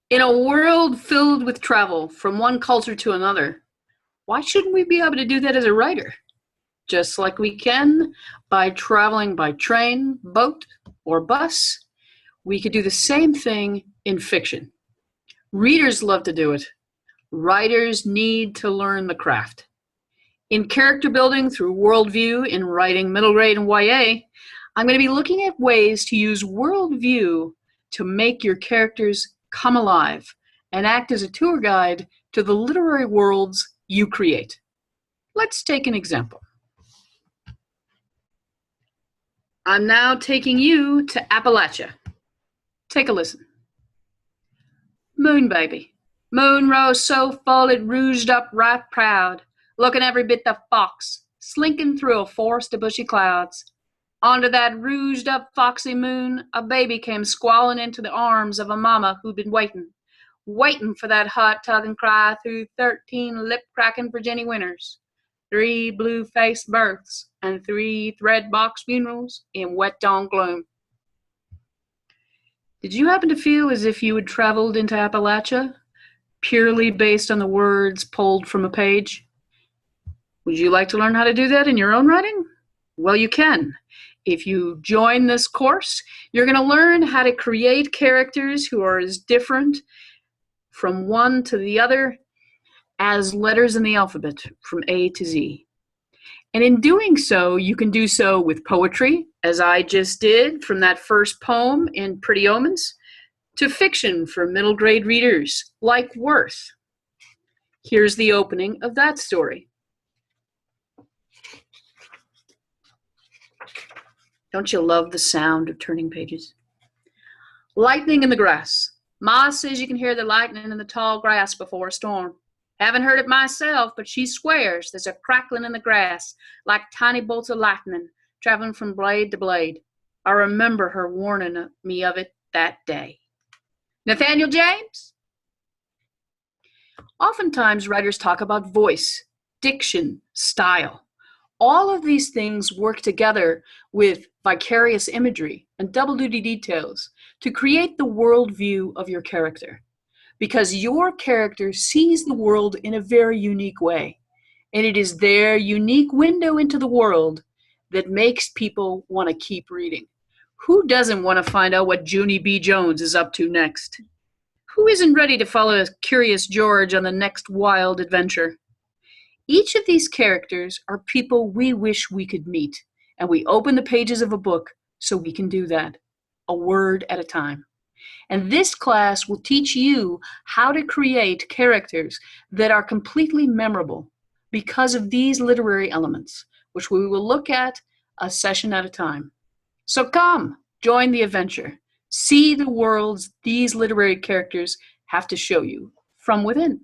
In a world filled with travel from one culture to another, why shouldn't we be able to do that as a writer? Just like we can by traveling by train, boat, or bus, we could do the same thing in fiction. Readers love to do it. Writers need to learn the craft. In character building through Worldview in writing middle grade and YA, I'm going to be looking at ways to use Worldview to make your characters come alive and act as a tour guide to the literary worlds you create. Let's take an example. I'm now taking you to Appalachia. Take a listen. Moon baby. Moon rose so full it rouged up right proud, looking every bit the fox, slinking through a forest of bushy clouds. Onto that rouged up foxy moon, a baby came squalling into the arms of a mama who'd been waiting for that heart-tugging cry through 13 lip-cracking Virginia winters, 3 blue-faced births, and 3 thread-box funerals in wet dawn gloom. Did you happen to feel as if you had traveled into Appalachia, purely based on the words pulled from a page? Would you like to learn how to do that in your own writing? Well, you can. If you join this course, you're going to learn how to create characters who are as different from one to the other as letters in the alphabet from A to Z. And in doing so, you can do so with poetry, as I just did from that first poem in Pretty Omens, to fiction for middle grade readers like Worth. Here's the opening of that story. Don't you love the sound of turning pages? Lightning in the grass. Ma says you can hear the lightning in the tall grass before a storm. Haven't heard it myself, but she swears there's a crackling in the grass like tiny bolts of lightning traveling from blade to blade. I remember her warning me of it that day. Nathaniel James? Oftentimes, writers talk about voice, diction, style. All of these things work together with vicarious imagery and double-duty details to create the worldview of your character. Because your character sees the world in a very unique way. And it is their unique window into the world that makes people want to keep reading. Who doesn't want to find out what Junie B. Jones is up to next? Who isn't ready to follow Curious George on the next wild adventure? Each of these characters are people we wish we could meet, and we open the pages of a book so we can do that, a word at a time. And this class will teach you how to create characters that are completely memorable because of these literary elements, which we will look at a session at a time. So come, join the adventure. See the worlds these literary characters have to show you from within.